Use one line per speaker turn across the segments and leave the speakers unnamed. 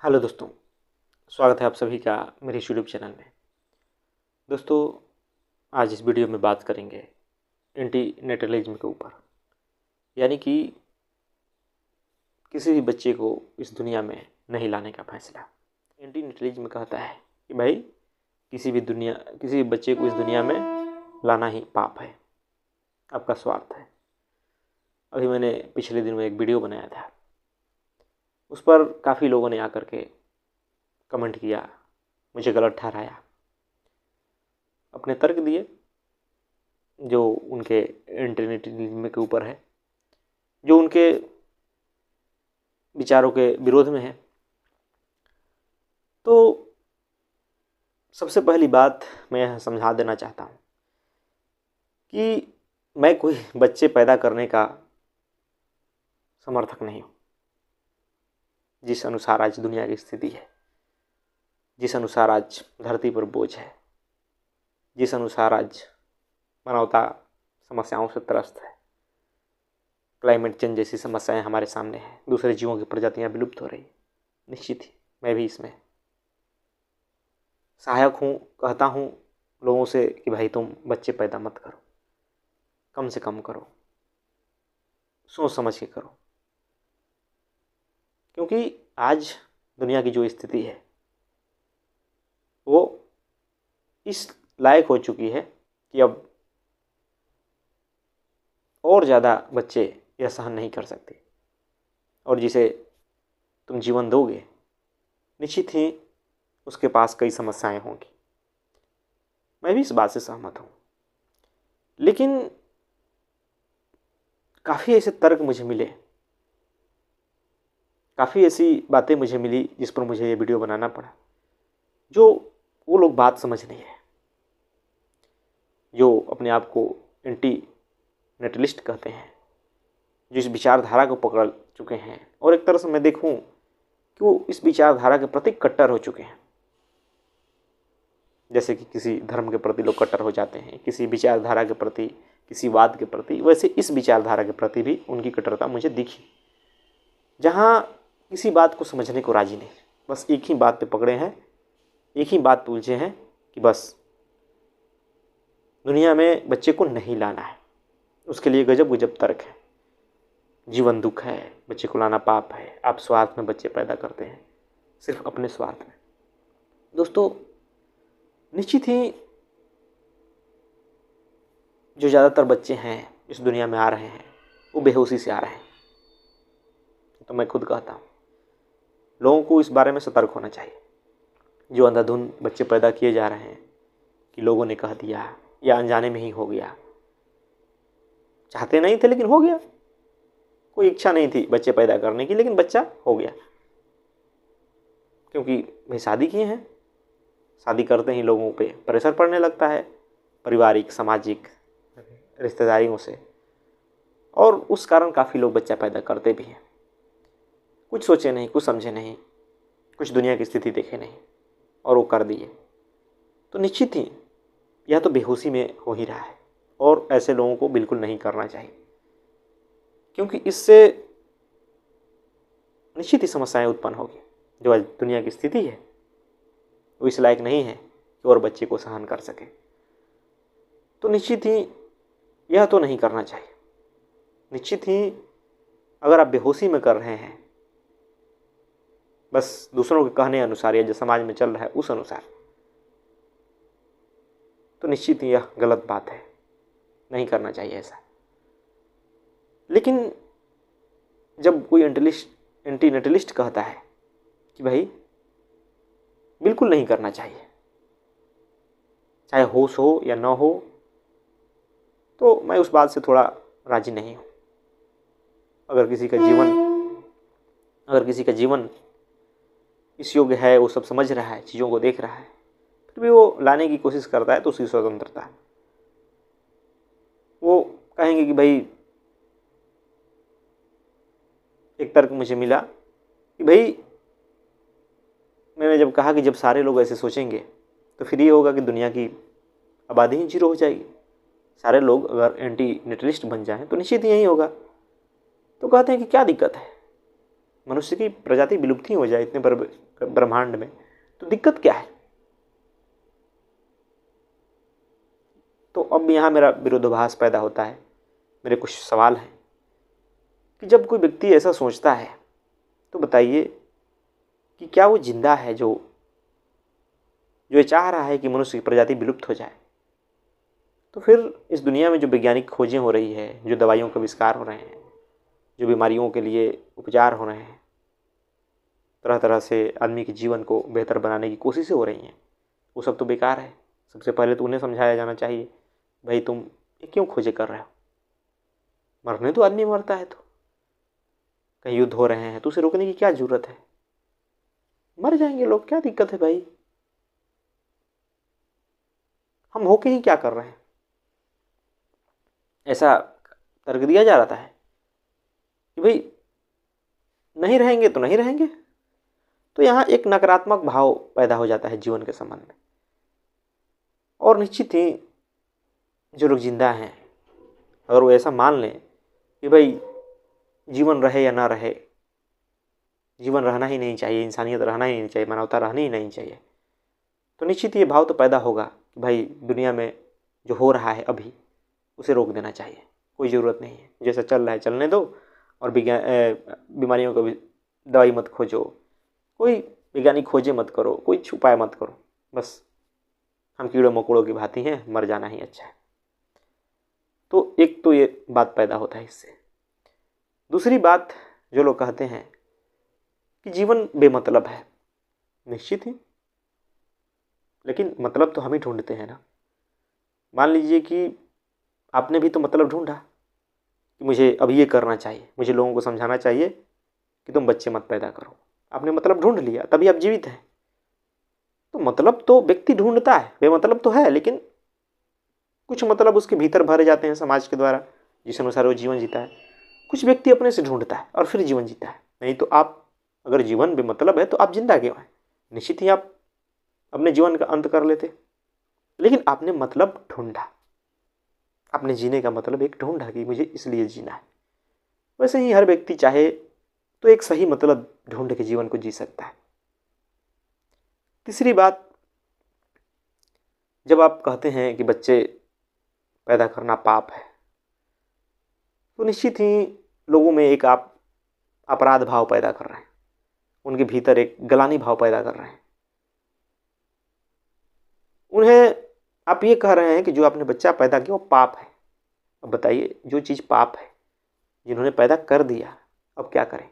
Hello दोस्तों, स्वागत है आप सभी का मेरे यूट्यूब चैनल में। दोस्तों, आज इस वीडियो में बात करेंगे एंटी नेटलिज्म के ऊपर, यानी कि किसी भी बच्चे को इस दुनिया में नहीं लाने का फैसला। एंटी नेटलिज्म कहता है कि भाई किसी भी बच्चे को इस दुनिया में लाना ही पाप है, आपका स्वार्थ है। अभी मैंने पिछले दिन में एक वीडियो बनाया था, उस पर काफ़ी लोगों ने आकर के कमेंट किया, मुझे गलत ठहराया, अपने तर्क दिए जो उनके एंटीनेटलिज्म के ऊपर है, जो उनके विचारों के विरोध में है। तो सबसे पहली बात मैं यह समझा देना चाहता हूँ कि मैं कोई बच्चे पैदा करने का समर्थक नहीं हूँ। जिस अनुसार आज दुनिया की स्थिति है, जिस अनुसार आज धरती पर बोझ है, जिस अनुसार आज मानवता समस्याओं से त्रस्त है, क्लाइमेट चेंज जैसी समस्याएं हमारे सामने हैं, दूसरे जीवों की प्रजातियां विलुप्त हो रही हैं, निश्चित ही मैं भी इसमें सहायक हूँ। कहता हूँ लोगों से कि भाई तुम बच्चे पैदा मत करो, कम से कम करो, सोच समझ के करो, क्योंकि आज दुनिया की जो स्थिति है वो इस लायक हो चुकी है कि अब और ज़्यादा बच्चे यह सहन नहीं कर सकते, और जिसे तुम जीवन दोगे निश्चित ही उसके पास कई समस्याएं होंगी। मैं भी इस बात से सहमत हूँ, लेकिन काफ़ी ऐसे तर्क मुझे मिले, काफ़ी ऐसी बातें मुझे मिली जिस पर मुझे ये वीडियो बनाना पड़ा, जो वो लोग बात समझ नहीं है, जो अपने आप को एंटी नेटलिस्ट कहते हैं, जो इस विचारधारा को पकड़ चुके हैं, और एक तरह से मैं देखूं कि वो इस विचारधारा के प्रति कट्टर हो चुके हैं। जैसे कि किसी धर्म के प्रति लोग कट्टर हो जाते हैं, किसी विचारधारा के प्रति, किसी वाद के प्रति, वैसे इस विचारधारा के प्रति भी उनकी कट्टरता मुझे दिखी, जहाँ किसी बात को समझने को राजी नहीं, बस एक ही बात पे पकड़े हैं, एक ही बात पे उलझे हैं कि बस दुनिया में बच्चे को नहीं लाना है। उसके लिए गजब गजब तर्क है, जीवन दुख है, बच्चे को लाना पाप है, आप स्वार्थ में बच्चे पैदा करते हैं, सिर्फ अपने स्वार्थ में। दोस्तों, निश्चित ही जो ज़्यादातर बच्चे हैं इस दुनिया में आ रहे हैं वो बेहोशी से आ रहे हैं। तो मैं खुद कहता हूँ लोगों को इस बारे में सतर्क होना चाहिए। जो अंधाधुंध बच्चे पैदा किए जा रहे हैं कि लोगों ने कह दिया या अनजाने में ही हो गया, चाहते नहीं थे लेकिन हो गया, कोई इच्छा नहीं थी बच्चे पैदा करने की लेकिन बच्चा हो गया, क्योंकि भाई शादी किए हैं, शादी करते ही लोगों पे प्रेशर पड़ने लगता है, पारिवारिक सामाजिक रिश्तेदारियों से, और उस कारण काफ़ी लोग बच्चा पैदा करते भी हैं। कुछ सोचे नहीं, कुछ समझे नहीं, कुछ दुनिया की स्थिति देखे नहीं और वो कर दिए। तो निश्चित ही यह तो बेहोशी में हो ही रहा है, और ऐसे लोगों को बिल्कुल नहीं करना चाहिए, क्योंकि इससे निश्चित ही समस्याएं उत्पन्न होगी। जो आज दुनिया की स्थिति है वो इस लायक नहीं है कि और बच्चे को सहन कर सके। तो निश्चित ही यह तो नहीं करना चाहिए। निश्चित ही अगर आप बेहोशी में कर रहे हैं, बस दूसरों के कहने अनुसार या जो समाज में चल रहा है उस अनुसार, तो निश्चित ही यह गलत बात है, नहीं करना चाहिए ऐसा। लेकिन जब कोई एंटी नेटलिस्ट कहता है कि भाई बिल्कुल नहीं करना चाहिए, चाहे होश हो या ना हो, तो मैं उस बात से थोड़ा राजी नहीं हूँ। अगर किसी का जीवन इस योग्य है, वो सब समझ रहा है, चीज़ों को देख रहा है, फिर भी वो लाने की कोशिश करता है, तो उसकी स्वतंत्रता है। वो कहेंगे कि भाई, एक तर्क मुझे मिला कि भाई मैंने जब कहा कि जब सारे लोग ऐसे सोचेंगे तो फिर ये होगा कि दुनिया की आबादी ही जीरो हो जाएगी। सारे लोग अगर एंटी नेटलिस्ट बन जाएं तो निश्चित ही यही होगा। तो कहते हैं कि क्या दिक्कत है, मनुष्य की प्रजाति विलुप्त हो जाए इतने ब्रह्मांड में, तो दिक्कत क्या है? तो अब यहाँ मेरा विरोधाभास पैदा होता है। मेरे कुछ सवाल हैं कि जब कोई व्यक्ति ऐसा सोचता है तो बताइए कि क्या वो जिंदा है जो ये चाह रहा है कि मनुष्य की प्रजाति विलुप्त हो जाए? तो फिर इस दुनिया में जो वैज्ञानिक खोजें हो रही है, जो दवाइयों के आविष्कार हो रहे हैं, जो बीमारियों के लिए उपचार हो रहे हैं, तरह तरह से आदमी के जीवन को बेहतर बनाने की कोशिशें हो रही हैं, वो सब तो बेकार है। सबसे पहले तो उन्हें समझाया जाना चाहिए, भाई तुम ये क्यों खोजे कर रहे हो? मरने तो आदमी मरता है, तो कहीं युद्ध हो रहे हैं तो उसे रोकने की क्या जरूरत है? मर जाएंगे लोग, क्या दिक्कत है भाई? हम होके ही क्या कर रहे हैं? ऐसा तर्क दिया जा रहा है कि भाई नहीं रहेंगे तो नहीं रहेंगे। तो यहाँ एक नकारात्मक भाव पैदा हो जाता है जीवन के संबंध में। और निश्चित ही जो लोग जिंदा हैं, अगर वो ऐसा मान लें कि भाई जीवन रहे या ना रहे, जीवन रहना ही नहीं चाहिए, इंसानियत रहना ही नहीं चाहिए, मानवता रहनी ही नहीं चाहिए, तो निश्चित ये भाव तो पैदा होगा कि भाई दुनिया में जो हो रहा है अभी उसे रोक देना चाहिए, कोई ज़रूरत नहीं है, जैसा चल रहा है चलने दो, और बीमारियों का भी दवाई मत खोजो, कोई वैज्ञानिक खोजे मत करो, कोई उपाय मत करो, बस हम कीड़े मकोड़ों की भांति हैं, मर जाना ही अच्छा है। तो एक तो ये बात पैदा होता है इससे। दूसरी बात, जो लोग कहते हैं कि जीवन बेमतलब है, निश्चित ही, लेकिन मतलब तो हम ही ढूंढते हैं ना। मान लीजिए कि आपने भी तो मतलब ढूंढा कि मुझे अब ये करना चाहिए, मुझे लोगों को समझाना चाहिए कि तुम बच्चे मत पैदा करो। आपने मतलब ढूंढ लिया, तभी आप जीवित हैं। तो मतलब तो व्यक्ति ढूंढता है, बेमतलब तो है, लेकिन कुछ मतलब उसके भीतर भरे जाते हैं समाज के द्वारा, जिस अनुसार वो जीवन जीता है। कुछ व्यक्ति अपने से ढूंढता है और फिर जीवन जीता है। नहीं तो आप, अगर जीवन बेमतलब है तो आप जिंदा क्यों हैं? निश्चित ही आप अपने जीवन का अंत कर लेते, लेकिन आपने मतलब ढूंढा, आपने जीने का मतलब एक ढूंढा कि मुझे इसलिए जीना है। वैसे ही हर व्यक्ति चाहे तो एक सही मतलब ढूंढ के जीवन को जी सकता है। तीसरी बात, जब आप कहते हैं कि बच्चे पैदा करना पाप है, तो निश्चित ही लोगों में एक आप अपराध भाव पैदा कर रहे हैं, उनके भीतर एक गलानी भाव पैदा कर रहे हैं। उन्हें आप ये कह रहे हैं कि जो आपने बच्चा पैदा किया वो पाप है। अब बताइए, जो चीज़ पाप है, जिन्होंने पैदा कर दिया, अब क्या करें?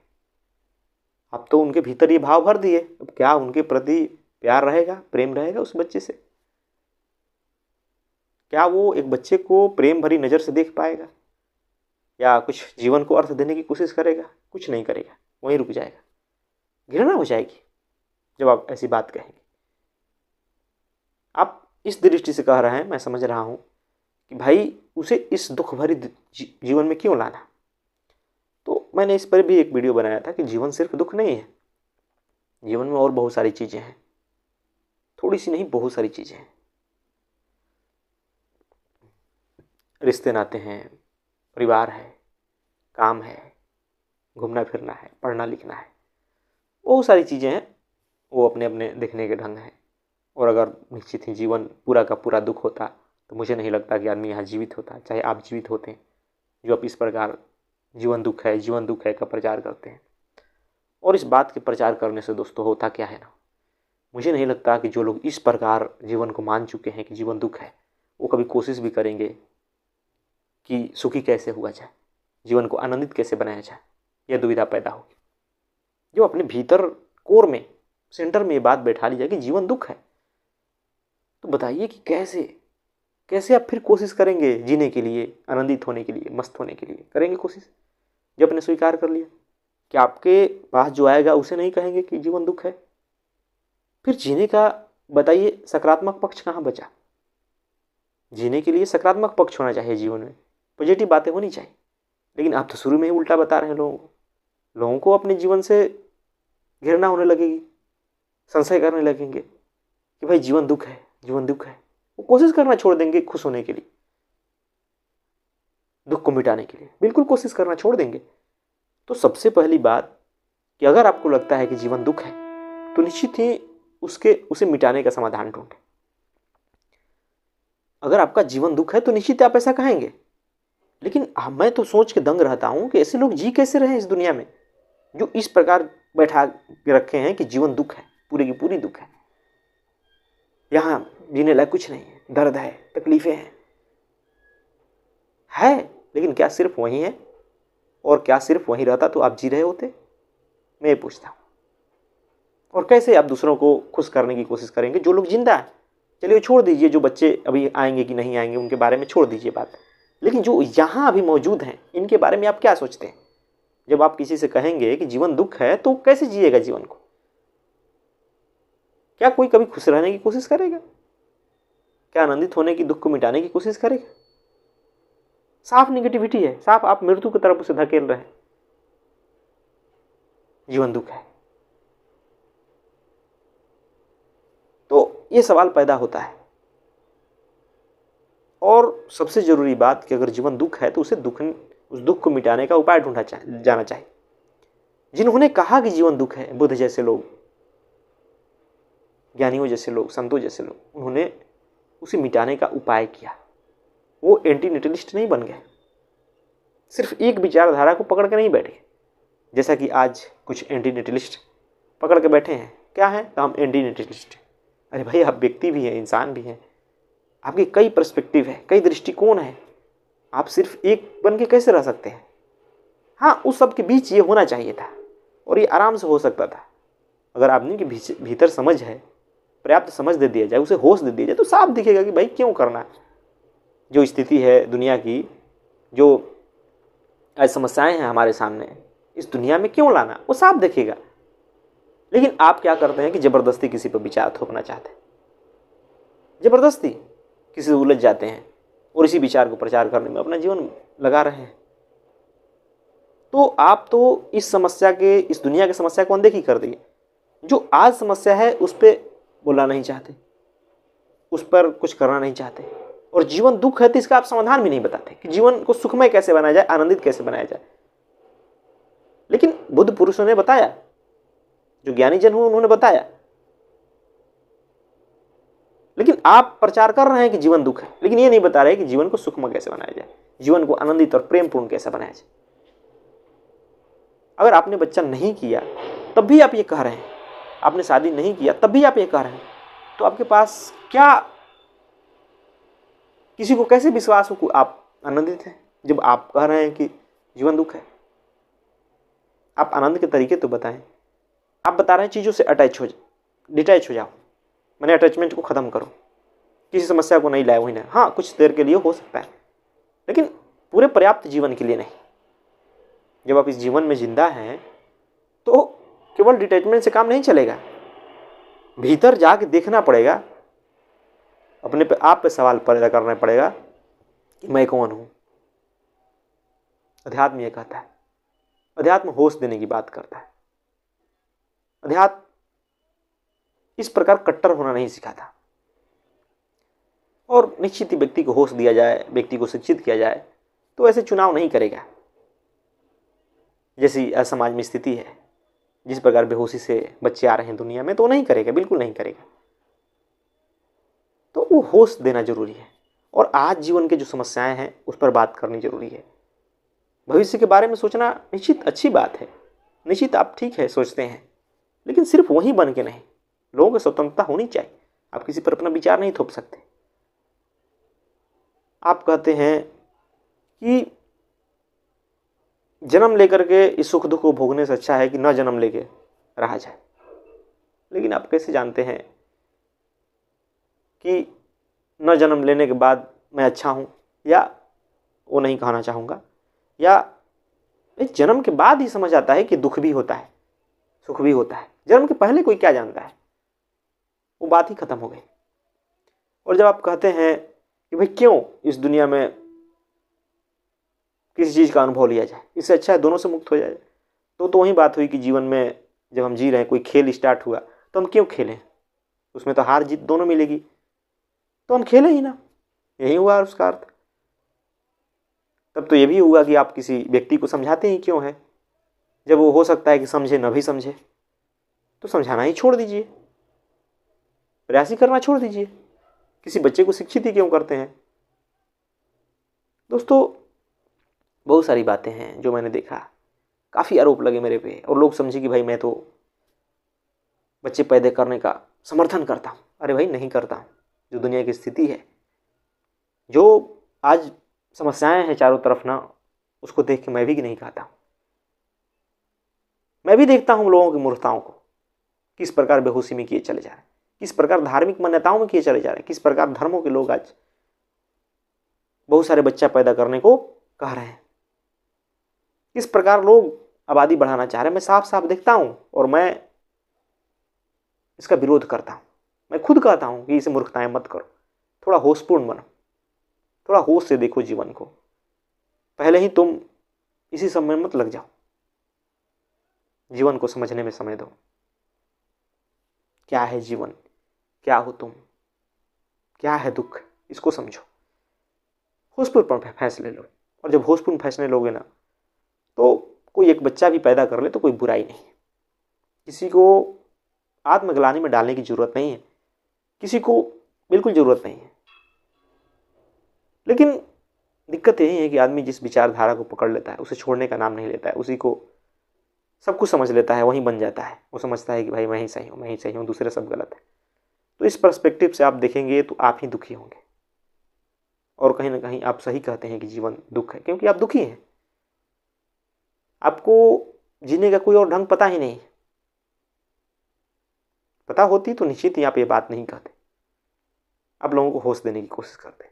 अब तो उनके भीतर ये भाव भर दिए, अब क्या उनके प्रति प्यार रहेगा, प्रेम रहेगा उस बच्चे से? क्या वो एक बच्चे को प्रेम भरी नज़र से देख पाएगा, या कुछ जीवन को अर्थ देने की कोशिश करेगा? कुछ नहीं करेगा, वहीं रुक जाएगा। घृणा हो जाएगी जब आप ऐसी बात कहेंगे। आप इस दृष्टि से कह रहे हैं, मैं समझ रहा हूँ कि भाई उसे इस दुख भरी जीवन में क्यों लाना। तो मैंने इस पर भी एक वीडियो बनाया था कि जीवन सिर्फ दुख नहीं है, जीवन में और बहुत सारी चीज़ें हैं, थोड़ी सी नहीं, बहुत सारी चीज़ें हैं। रिश्ते नाते हैं, परिवार है, काम है, घूमना फिरना है, पढ़ना लिखना है, बहुत सारी चीज़ें हैं, वो अपने अपने देखने के ढंग हैं। और अगर निश्चित ही जीवन पूरा का पूरा दुख होता तो मुझे नहीं लगता कि आदमी यहाँ जीवित होता, चाहे आप जीवित होते हैं जो आप इस प्रकार जीवन दुख है का प्रचार करते हैं। और इस बात के प्रचार करने से दोस्तों होता क्या है ना, मुझे नहीं लगता कि जो लोग इस प्रकार जीवन को मान चुके हैं कि जीवन दुख है, वो कभी कोशिश भी करेंगे कि सुखी कैसे हुआ जाए, जीवन को आनंदित कैसे बनाया जाए। यह दुविधा पैदा होगी। जो अपने भीतर कोर में, सेंटर में ये बात बैठा ली जाए कि जीवन दुख है, तो बताइए कि कैसे आप फिर कोशिश करेंगे जीने के लिए, आनंदित होने के लिए, मस्त होने के लिए करेंगे कोशिश, जब आपने स्वीकार कर लिया कि आपके पास जो आएगा उसे नहीं कहेंगे कि जीवन दुख है। फिर जीने का बताइए सकारात्मक पक्ष कहाँ बचा? जीने के लिए सकारात्मक पक्ष होना चाहिए जीवन में, पॉजिटिव बातें होनी चाहिए, लेकिन आप तो शुरू में ही उल्टा बता रहे हैं लोगों को अपने जीवन से घृणा होने लगेगी, संशय करने लगेंगे कि भाई जीवन दुख है, जीवन दुख है। वो कोशिश करना छोड़ देंगे खुश होने के लिए, दुख को मिटाने के लिए बिल्कुल कोशिश करना छोड़ देंगे। तो सबसे पहली बात कि अगर आपको लगता है कि जीवन दुख है तो निश्चित ही उसे मिटाने का समाधान ढूंढें। अगर आपका जीवन दुख है तो निश्चित आप ऐसा कहेंगे। लेकिन मैं तो सोच के दंग रहता हूं कि ऐसे लोग जी कैसे रहे इस दुनिया में, जो इस प्रकार बैठा के रखे हैं कि जीवन दुख है, पूरी की पूरी दुख है, यहां जीने लायक कुछ नहीं है, दर्द है, तकलीफें हैं। लेकिन क्या सिर्फ वही है? और क्या सिर्फ वही रहता तो आप जी रहे होते? मैं ये पूछता हूं। और कैसे आप दूसरों को खुश करने की कोशिश करेंगे जो लोग जिंदा है? चलिए छोड़ दीजिए, जो बच्चे अभी आएंगे कि नहीं आएंगे उनके बारे में छोड़ दीजिए बात, लेकिन जो यहाँ अभी मौजूद हैं इनके बारे में आप क्या सोचते हैं? जब आप किसी से कहेंगे कि जीवन दुख है तो कैसे जिएगा जीवन को? क्या कोई कभी खुश रहने की कोशिश करेगा? क्या आनंदित होने की, दुख को मिटाने की कोशिश करेगा? साफ निगेटिविटी है, साफ आप मृत्यु की तरफ उसे धकेल रहे हैं। जीवन दुख है तो ये सवाल पैदा होता है। और सबसे जरूरी बात कि अगर जीवन दुख है तो उस दुख को मिटाने का उपाय ढूंढा जाना चाहिए। जिन्होंने कहा कि जीवन दुख है, बुद्ध जैसे लोग, ज्ञानियों जैसे लोग, संतों जैसे लोग, उन्होंने उसे मिटाने का उपाय किया। वो एंटी नेटलिस्ट नहीं बन गए, सिर्फ एक विचारधारा को पकड़ के नहीं बैठे जैसा कि आज कुछ एंटी नेटलिस्ट पकड़ के बैठे हैं। क्या है? तो हम एंटी नेटलिस्ट। अरे भाई, आप व्यक्ति भी हैं, इंसान भी हैं, आपके कई पर्सपेक्टिव है, कई दृष्टिकोण है, आप सिर्फ एक बन के कैसे रह सकते हैं? हाँ, उस सब के बीच ये होना चाहिए था और ये आराम से हो सकता था। अगर आदमी के भीतर समझ है, पर्याप्त समझ दे दिया जाए, उसे होश दे दिया जाए, तो साफ दिखेगा कि भाई क्यों करना। जो स्थिति है दुनिया की, जो आज समस्याएं हैं हमारे सामने, इस दुनिया में क्यों लाना, वो साफ दिखेगा। लेकिन आप क्या करते हैं कि जबरदस्ती किसी पर विचार थोपना चाहते हैं, जबरदस्ती किसी से उलझ जाते हैं और इसी विचार को प्रचार करने में अपना जीवन लगा रहे हैं। तो आप तो इस दुनिया की समस्या को अनदेखी कर दिए। जो आज समस्या है उस पर बोलना नहीं चाहते, उस पर कुछ करना नहीं चाहते। और जीवन दुख है तो इसका आप समाधान भी नहीं बताते कि जीवन को सुखमय कैसे बनाया जाए, आनंदित कैसे बनाया जाए। लेकिन बुद्ध पुरुषों ने बताया, जो ज्ञानी जन हुए उन्होंने बताया। लेकिन आप प्रचार कर रहे हैं कि जीवन दुख है, लेकिन ये नहीं बता रहे कि जीवन को सुखमय कैसे बनाया जाए, जीवन को आनंदित और प्रेमपूर्ण कैसे बनाया जाए। अगर आपने बच्चा नहीं किया तब भी आप ये कह रहे हैं, आपने शादी नहीं किया तब भी आप ये कह रहे हैं, तो आपके पास क्या, किसी को कैसे विश्वास हो कि आप आनंदित हैं जब आप कह रहे हैं कि जीवन दुख है? आप आनंद के तरीके तो बताएं। आप बता रहे हैं चीज़ों से डिटैच हो जाओ, मैंने अटैचमेंट को ख़त्म करो, किसी समस्या को नहीं लाए वही ना। हाँ, कुछ देर के लिए हो सकता है, लेकिन पूरे पर्याप्त जीवन के लिए नहीं। जब आप इस जीवन में जिंदा हैं तो केवल डिटैचमेंट से काम नहीं चलेगा, भीतर जाके देखना पड़ेगा, अपने पे आप पे सवाल पैदा करना पड़ेगा कि मैं कौन हूँ। अध्यात्म ये कहता है, अध्यात्म होश देने की बात करता है। अध्यात्म इस प्रकार कट्टर होना नहीं सिखाता। और निश्चित ही व्यक्ति को होश दिया जाए, व्यक्ति को शिक्षित किया जाए तो ऐसे चुनाव नहीं करेगा। जैसी समाज में स्थिति है, जिस प्रकार बेहोशी से बच्चे आ रहे हैं दुनिया में, तो नहीं करेगा, बिल्कुल नहीं करेगा। तो वो होश देना जरूरी है। और आज जीवन के जो समस्याएं हैं उस पर बात करनी जरूरी है। भविष्य के बारे में सोचना निश्चित अच्छी बात है, निश्चित आप ठीक है सोचते हैं, लेकिन सिर्फ वही बन के नहीं, लोगों को स्वतंत्रता होनी चाहिए। आप किसी पर अपना विचार नहीं थोप सकते। आप कहते हैं कि जन्म लेकर के इस सुख दुख को भोगने से अच्छा है कि न जन्म लेके रहा जाए। लेकिन आप कैसे जानते हैं कि न जन्म लेने के बाद मैं अच्छा हूँ? या वो नहीं कहना चाहूँगा, या जन्म के बाद ही समझ आता है कि दुख भी होता है, सुख भी होता है। जन्म के पहले कोई क्या जानता है? वो बात ही खत्म हो गई। और जब आप कहते हैं कि भाई क्यों इस दुनिया में किसी चीज़ का अनुभव लिया जाए, इससे अच्छा है दोनों से मुक्त हो जाए, तो वही बात हुई कि जीवन में जब हम जी रहे हैं, कोई खेल स्टार्ट हुआ तो हम क्यों खेलें? उसमें तो हार जीत दोनों मिलेगी, तो हम खेलें ही ना। यही हुआ उसका अर्थ। तब तो ये भी हुआ कि आप किसी व्यक्ति को समझाते ही क्यों है, जब वो हो सकता है कि समझे न भी समझे, तो समझाना ही छोड़ दीजिए, प्रयास ही करना छोड़ दीजिए। किसी बच्चे को शिक्षित ही क्यों करते हैं? दोस्तों, बहुत सारी बातें हैं जो मैंने देखा, काफ़ी आरोप लगे मेरे पे, और लोग समझे कि भाई मैं तो बच्चे पैदा करने का समर्थन करता हूँ। अरे भाई, नहीं करता हूँ। जो दुनिया की स्थिति है, जो आज समस्याएं हैं चारों तरफ ना, उसको देख के मैं भी नहीं कहता हूँ। मैं भी देखता हूँ लोगों की मूर्खताओं को, किस प्रकार बेहोशी में किए चले जा रहे हैं, किस प्रकार धार्मिक मान्यताओं में किए चले जा रहे हैं, किस प्रकार धर्मों के लोग आज बहुत सारे बच्चा पैदा करने को कह रहे हैं, किस प्रकार लोग आबादी बढ़ाना चाह रहे हैं। मैं साफ साफ देखता हूँ और मैं इसका विरोध करता हूँ। मैं खुद कहता हूँ कि इसे मूर्खताएं मत करो, थोड़ा होशपूर्ण बनो, थोड़ा होश से देखो जीवन को। पहले ही तुम इसी सब में मत लग जाओ, जीवन को समझने में समय दो। क्या है जीवन, क्या हो तुम, क्या है दुख, इसको समझो। होशपूर्ण फैसले लो, और जब होशपूर्ण फैसले लोगे ना, तो कोई एक बच्चा भी पैदा कर ले तो कोई बुराई नहीं है। किसी को आत्मग्लानि में डालने की जरूरत नहीं है, किसी को बिल्कुल जरूरत नहीं है। लेकिन दिक्कत यही है कि आदमी जिस विचारधारा को पकड़ लेता है उसे छोड़ने का नाम नहीं लेता है, उसी को सब कुछ समझ लेता है, वहीं बन जाता है। वो समझता है कि भाई मैं ही सही हूँ, मैं ही सही हूँ, दूसरे सब गलत है। तो इस पर्सपेक्टिव से आप देखेंगे तो आप ही दुखी होंगे, और कहीं ना कहीं आप सही कहते हैं कि जीवन दुख है, क्योंकि आप दुखी हैं। आपको जीने का कोई और ढंग पता ही नहीं। पता होती तो निश्चित ही आप ये बात नहीं कहते। आप लोगों को होश देने की कोशिश करते,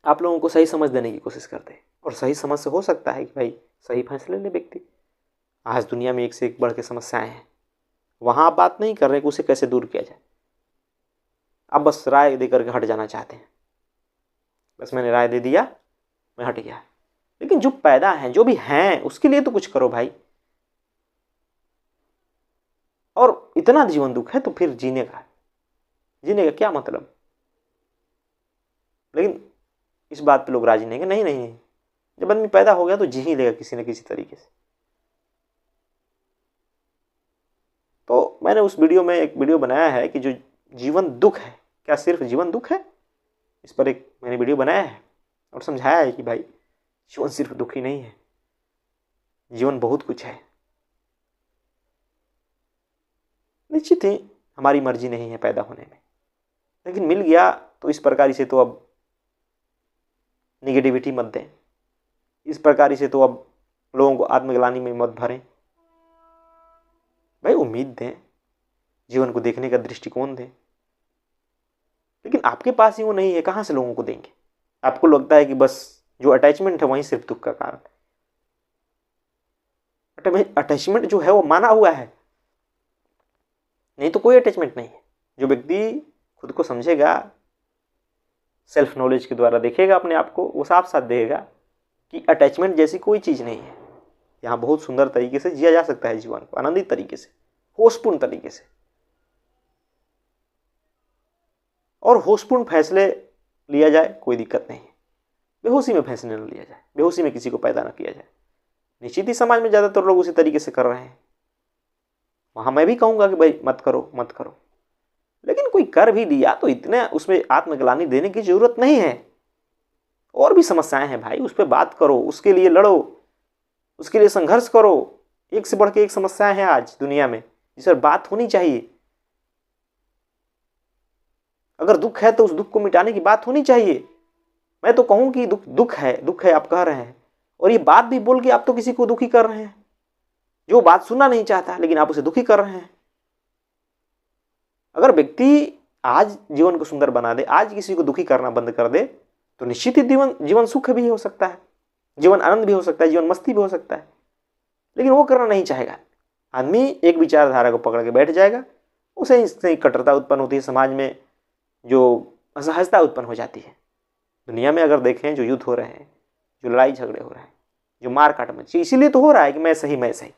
आप लोगों को सही समझ देने की कोशिश करते, और सही समझ से हो सकता है कि भाई सही फैसले ले व्यक्ति। आज दुनिया में एक से एक बढ़ के समस्याएं हैं, वहां आप बात नहीं कर रहे कि उसे कैसे दूर किया जाए। आप बस राय देकर के हट जाना चाहते हैं, बस मैंने राय दे दिया, मैं हट गया। लेकिन जो पैदा हैं, जो भी हैं, उसके लिए तो कुछ करो भाई। और इतना जीवन दुख है तो फिर जीने का क्या मतलब? लेकिन इस बात पे लोग राजी नहीं है। नहीं नहीं, जब आदमी पैदा हो गया तो जी ही लेगा किसी न किसी तरीके से। तो मैंने उस वीडियो में एक वीडियो बनाया है कि जो जीवन दुख है, क्या सिर्फ जीवन दुख है? इस पर एक मैंने वीडियो बनाया है और समझाया है कि भाई जीवन सिर्फ दुख ही नहीं है, जीवन बहुत कुछ है। निश्चित ही हमारी मर्जी नहीं है पैदा होने में, लेकिन मिल गया तो इस प्रकार से तो अब निगेटिविटी मत दें, इस प्रकार से तो अब लोगों को आत्मग्लानि में मत भरें। भाई उम्मीद दें, जीवन को देखने का दृष्टिकोण दें। लेकिन आपके पास ही वो नहीं है, कहाँ से लोगों को देंगे? आपको लगता है कि बस जो अटैचमेंट है वही सिर्फ दुख का कारण। अटैचमेंट जो है वो माना हुआ है, नहीं तो कोई अटैचमेंट नहीं है। जो व्यक्ति खुद को समझेगा, सेल्फ नॉलेज के द्वारा देखेगा अपने आप को, वो साफ साफ देखेगा कि अटैचमेंट जैसी कोई चीज़ नहीं है। यहाँ बहुत सुंदर तरीके से जिया जा सकता है जीवन को, आनंदित तरीके से, होशपूर्ण तरीके से। और होशपूर्ण फैसले लिया जाए, कोई दिक्कत नहीं है। बेहोशी में फैसले न लिया जाए, बेहोशी में किसी को पैदा न किया जाए। निश्चित ही समाज में ज़्यादातर लोग उसी तरीके से कर रहे हैं। वहाँ मैं भी कहूँगा कि भाई मत करो मत करो, लेकिन कोई कर भी दिया तो इतने उसमें आत्मग्लानि देने की जरूरत नहीं है। और भी समस्याएं हैं भाई, उस पर बात करो, उसके लिए लड़ो, उसके लिए संघर्ष करो। एक से बढ़ के एक समस्याएं हैं आज दुनिया में, जिस पर बात होनी चाहिए। अगर दुख है तो उस दुख को मिटाने की बात होनी चाहिए। मैं तो कहूं कि दुख है आप कह रहे हैं, और ये बात भी बोल के आप तो किसी को दुखी कर रहे हैं, जो बात सुनना नहीं चाहता, लेकिन आप उसे दुखी कर रहे हैं। अगर व्यक्ति आज जीवन को सुंदर बना दे, आज किसी को दुखी करना बंद कर दे, तो निश्चित ही जीवन सुख भी हो सकता है, जीवन आनंद भी हो सकता है, जीवन मस्ती भी हो सकता है। लेकिन वो करना नहीं चाहेगा। आदमी एक विचारधारा को पकड़ के बैठ जाएगा, उसे इससे कट्टरता उत्पन्न होती है, समाज में जो असहजता उत्पन्न हो जाती है। दुनिया में अगर देखें, जो युद्ध हो रहे हैं, जो लड़ाई झगड़े हो रहे हैं, जो मार काट मची, इसीलिए तो हो रहा है कि मैं सही,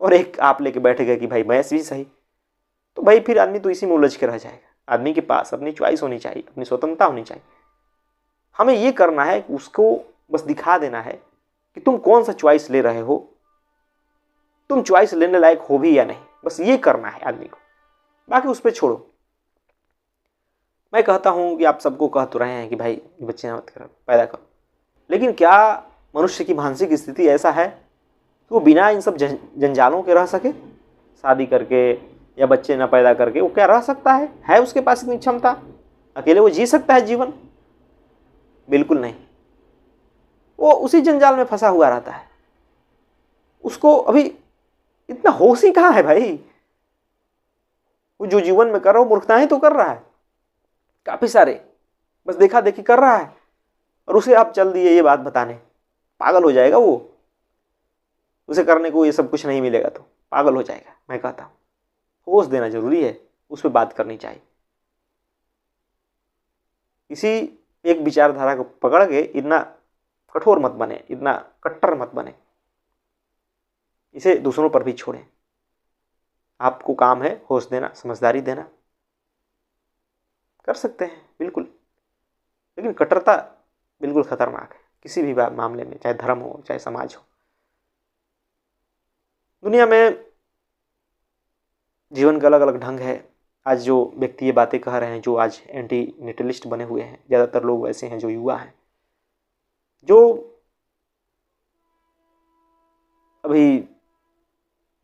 और एक आप लेके बैठ गए कि भाई मैं भी सही। तो भाई फिर आदमी तो इसी में उलझ के रह जाएगा। आदमी के पास अपनी चॉइस होनी चाहिए, अपनी स्वतंत्रता होनी चाहिए। हमें ये करना है कि उसको बस दिखा देना है कि तुम कौन सा चॉइस ले रहे हो, तुम चॉइस लेने लायक हो भी या नहीं, बस ये करना है आदमी को, बाकी उस पर छोड़ो। मैं कहता हूं कि आप सबको कह तो रहे हैं कि भाई बच्चे मत करो, पैदा करो, लेकिन क्या मनुष्य की मानसिक स्थिति ऐसा है कि वो बिना इन सब जंजालों के रह सके? शादी करके या बच्चे ना पैदा करके वो क्या रह सकता है उसके पास इतनी क्षमता? अकेले वो जी सकता है जीवन? बिल्कुल नहीं। वो उसी जंजाल में फंसा हुआ रहता है। उसको अभी इतना होश ही कहाँ है भाई? वो जो जीवन में कर रहा है मूर्खताएं तो कर रहा है काफी सारे, बस देखा देखी कर रहा है, और उसे आप चल दिए ये बात बताने, पागल हो जाएगा वो। उसे करने को ये सब कुछ नहीं मिलेगा तो पागल हो जाएगा। मैं कहता हूं होश देना जरूरी है, उस पर बात करनी चाहिए। इसी एक विचारधारा को पकड़ के इतना कठोर मत बने, इतना कट्टर मत बने, इसे दूसरों पर भी छोड़ें। आपको काम है होश देना, समझदारी देना, कर सकते हैं बिल्कुल, लेकिन कट्टरता बिल्कुल खतरनाक है किसी भी मामले में, चाहे धर्म हो चाहे समाज हो। दुनिया में जीवन का अलग अलग ढंग है। आज जो व्यक्ति ये बातें कह रहे हैं, जो आज एंटी नेटलिस्ट बने हुए हैं, ज़्यादातर लोग वैसे हैं जो युवा हैं, जो अभी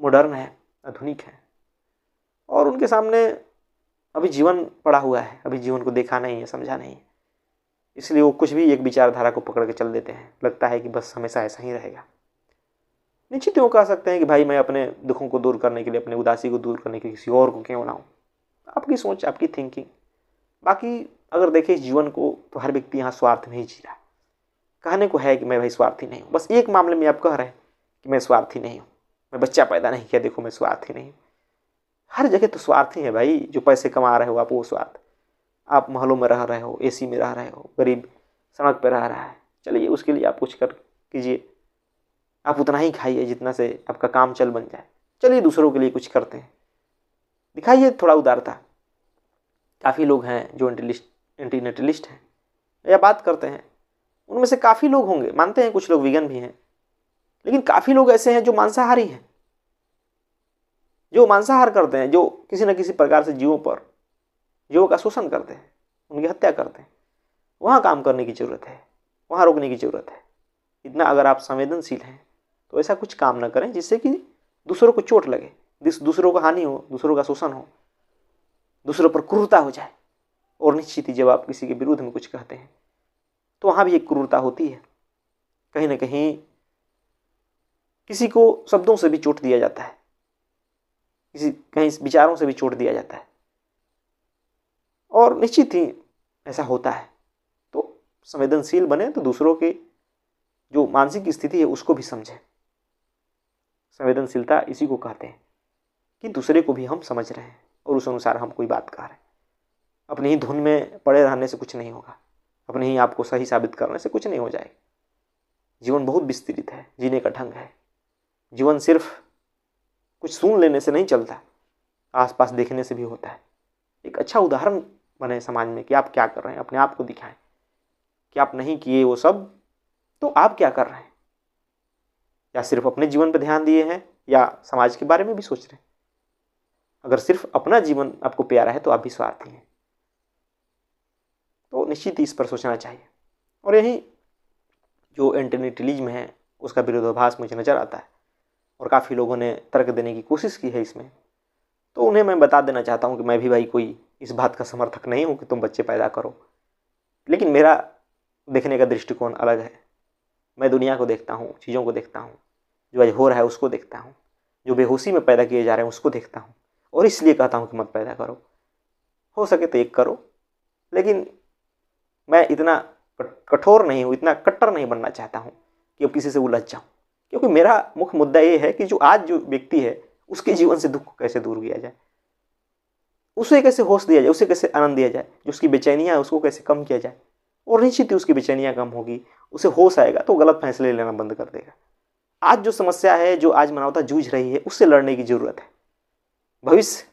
मॉडर्न है, आधुनिक है, और उनके सामने अभी जीवन पड़ा हुआ है, अभी जीवन को देखा नहीं है, समझा नहीं है, इसलिए वो कुछ भी एक विचारधारा को पकड़ के चल देते हैं। लगता है कि बस हमेशा ऐसा ही रहेगा। निश्चित वो कह सकते हैं कि भाई मैं अपने दुखों को दूर करने के लिए, अपने उदासी को दूर करने के लिए किसी और को क्यों लाऊं? आपकी सोच, आपकी थिंकिंग। बाकी अगर देखें इस जीवन को, तो हर व्यक्ति यहाँ स्वार्थ में ही जी रहा है। कहने को है कि मैं भाई स्वार्थी नहीं हूँ, बस एक मामले में आप कह रहे हैं कि मैं स्वार्थी नहीं हूँ, मैं बच्चा पैदा नहीं किया, देखो मैं स्वार्थी नहीं हूँ। हर जगह तो स्वार्थी है भाई। जो पैसे कमा रहे हो आप, वो स्वार्थ। आप महलों में रह रहे हो, एसी में रह रहे हो, गरीब सड़क पर रह रहा है, चलिए उसके लिए आप कुछ कर कीजिए, आप उतना ही खाइए जितना से आपका काम चल बन जाए। चलिए दूसरों के लिए कुछ करते हैं, दिखाइए थोड़ा उदारता। काफ़ी लोग हैं जो एंटी नेटलिस्ट हैं या बात करते हैं, उनमें से काफ़ी लोग होंगे, मानते हैं कुछ लोग वीगन भी हैं, लेकिन काफ़ी लोग ऐसे हैं जो मांसाहारी हैं, जो मांसाहार करते हैं, जो किसी न किसी प्रकार से जीवों का शोषण करते हैं, उनकी हत्या करते हैं। वहाँ काम करने की ज़रूरत है, वहाँ रोकने की ज़रूरत है। इतना अगर आप संवेदनशील हैं तो ऐसा कुछ काम न करें जिससे कि दूसरों को चोट लगे, दूसरों को हानि हो, दूसरों का शोषण हो, दूसरों पर क्रूरता हो जाए। और निश्चित ही जब आप किसी के विरुद्ध में कुछ कहते हैं तो वहाँ भी एक क्रूरता होती है। कहीं ना कहीं किसी को शब्दों से भी चोट दिया जाता है, कहीं विचारों से भी चोट दिया जाता है, और निश्चित ही ऐसा होता है। तो संवेदनशील बने तो दूसरों के जो मानसिक स्थिति है उसको भी समझें। संवेदनशीलता इसी को कहते हैं कि दूसरे को भी हम समझ रहे हैं और उस अनुसार हम कोई बात कह रहे हैं। अपनी ही धुन में पड़े रहने से कुछ नहीं होगा, अपने ही आपको सही साबित करने से कुछ नहीं हो जाएगा। जीवन बहुत विस्तृत है, जीने का ढंग है। जीवन सिर्फ कुछ सुन लेने से नहीं चलता, आसपास देखने से भी होता है। एक अच्छा उदाहरण बने समाज में कि आप क्या कर रहे हैं, अपने आप को दिखाएं कि आप नहीं किए वो सब, तो आप क्या कर रहे हैं? या सिर्फ अपने जीवन पर ध्यान दिए हैं या समाज के बारे में भी सोच रहे हैं? अगर सिर्फ अपना जीवन आपको प्यारा है तो आप भी स्वार्थी हैं। तो निश्चित ही इस पर सोचना चाहिए। और यही जो एंटीनेटलिज्म है उसका विरोधाभास मुझे नज़र आता है, और काफ़ी लोगों ने तर्क देने की कोशिश की है इसमें। तो उन्हें मैं बता देना चाहता हूँ कि मैं भी भाई कोई इस बात का समर्थक नहीं हूँ कि तुम बच्चे पैदा करो, लेकिन मेरा देखने का दृष्टिकोण अलग है। मैं दुनिया को देखता हूँ, चीज़ों को देखता हूँ, जो आज हो रहा है उसको देखता हूँ, जो बेहोशी में पैदा किए जा रहे हैं उसको देखता हूँ, और इसलिए कहता हूँ कि मत पैदा करो। हो सके तो एक करो, लेकिन मैं इतना कठोर नहीं हूँ, इतना कट्टर नहीं बनना चाहता हूँ कि अब किसी से उलझ जाऊँ। क्योंकि मेरा मुख्य मुद्दा ये है कि जो आज जो व्यक्ति है उसके जीवन से दुख को कैसे दूर किया जाए, उसे कैसे होश दिया जाए, उसे कैसे आनंद दिया जाए, जो उसकी बेचैनियाँ है उसको कैसे कम किया जाए। और निश्चित ही उसकी बेचैनियाँ कम होगी, उसे होश आएगा तो गलत फैसले लेना बंद कर देगा। आज जो समस्या है, जो आज मानवता जूझ रही है, उससे लड़ने की ज़रूरत है। भविष्य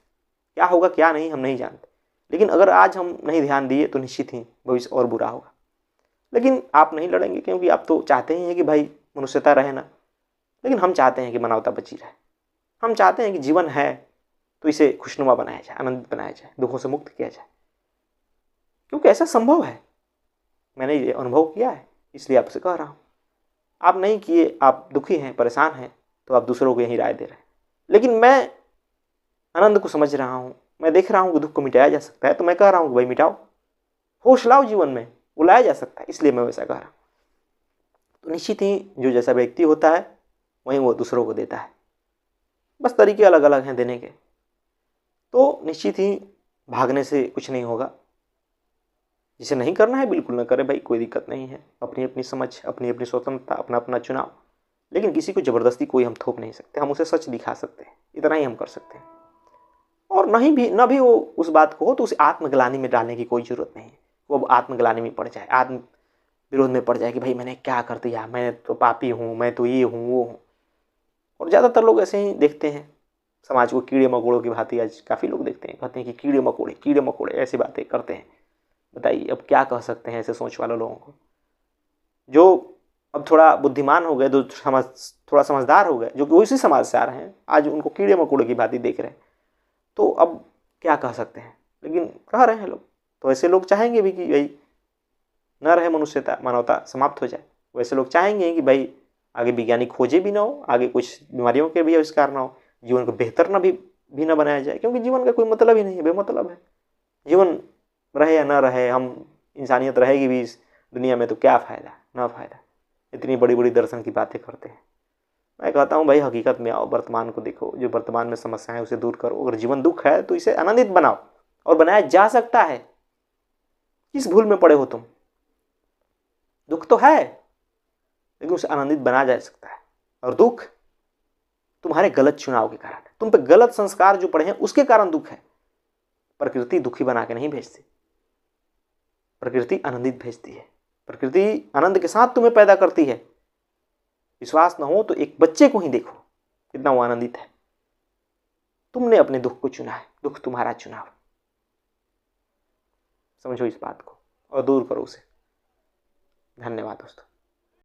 क्या होगा क्या नहीं हम नहीं जानते, लेकिन अगर आज हम नहीं ध्यान दिए तो निश्चित ही भविष्य और बुरा होगा। लेकिन आप नहीं लड़ेंगे क्योंकि आप तो चाहते ही हैं कि भाई मनुष्यता रहे ना, लेकिन हम चाहते हैं कि मानवता बची रहे। हम चाहते हैं कि जीवन है तो इसे खुशनुमा बनाया जाए, आनंदित बनाया जाए, दुखों से मुक्त किया जाए, क्योंकि ऐसा संभव है। मैंने ये अनुभव किया है, इसलिए आपसे कह रहा हूँ। आप नहीं किए, आप दुखी हैं, परेशान हैं, तो आप दूसरों को यही राय दे रहे हैं। लेकिन मैं आनंद को समझ रहा हूँ, मैं देख रहा हूँ कि दुख को मिटाया जा सकता है, तो मैं कह रहा हूँ कि भाई मिटाओ, होश लाओ, जीवन में बुलाया जा सकता है, इसलिए मैं वैसा कह रहा हूँ। तो निश्चित ही जो जैसा व्यक्ति होता है वहीं वो दूसरों को देता है, बस तरीके अलग अलग हैं देने के। तो निश्चित ही भागने से कुछ नहीं होगा। जिसे नहीं करना है बिल्कुल ना करे भाई, कोई दिक्कत नहीं है। अपनी अपनी समझ, अपनी अपनी स्वतंत्रता, अपना अपना चुनाव। लेकिन किसी को ज़बरदस्ती कोई हम थोप नहीं सकते, हम उसे सच दिखा सकते हैं, इतना ही हम कर सकते हैं। और न भी वो उस बात को हो तो उसे आत्मग्लानि में डालने की कोई ज़रूरत नहीं है। वो अब आत्मग्लानि में पड़ जाए, आत्म विरोध में पड़ जाए कि भाई मैंने क्या कर दिया, मैं तो पापी हूँ, मैं तो ये हूँ वो हूँ। और ज़्यादातर लोग ऐसे ही देखते हैं समाज को, कीड़े मकोड़ों की भांति। आज काफ़ी लोग देखते हैं, कहते हैं कि कीड़े मकोड़े ऐसी बातें करते हैं। बताइए अब क्या कह सकते हैं ऐसे सोच वाले लोगों को, जो अब थोड़ा बुद्धिमान हो गए, जो थोड़ा समझदार हो गए, जो कि उसी समाज से आ रहे हैं, आज उनको कीड़े मकोड़े की भांति देख रहे हैं। तो अब क्या कह सकते हैं, लेकिन कह रहे हैं लोग। तो ऐसे लोग चाहेंगे भी कि भाई न रहे मनुष्यता, मानवता समाप्त हो जाए। वैसे लोग चाहेंगे कि भाई आगे वैज्ञानिक खोजें भी ना हो, आगे कुछ बीमारियों के भी आविष्कार ना हो, जीवन को बेहतर भी ना बनाया जाए, क्योंकि जीवन का कोई मतलब ही नहीं है, बेमतलब है। जीवन रहे या ना रहे, हम इंसानियत रहेगी भी इस दुनिया में तो क्या फ़ायदा, ना फ़ायदा। इतनी बड़ी बड़ी दर्शन की बातें करते हैं। मैं कहता हूँ भाई हकीकत में आओ, वर्तमान को देखो, जो वर्तमान में समस्या है उसे दूर करो। अगर जीवन दुख है तो इसे आनंदित बनाओ, और बनाया जा सकता है। किस भूल में पड़े हो तुम? दुख तो है, लेकिन उसे आनंदित बनाया जा सकता है। और दुख तुम्हारे गलत चुनाव के कारण है, तुम पे गलत संस्कार जो पड़े हैं उसके कारण दुख है। प्रकृति दुखी बना के नहीं भेजती, प्रकृति आनंदित भेजती है। प्रकृति आनंद के साथ तुम्हें पैदा करती है। विश्वास न हो तो एक बच्चे को ही देखो, कितना वो आनंदित है। तुमने अपने दुख को चुना है, दुख तुम्हारा चुनाव। समझो इस बात को और दूर करो उसे। धन्यवाद दोस्तों।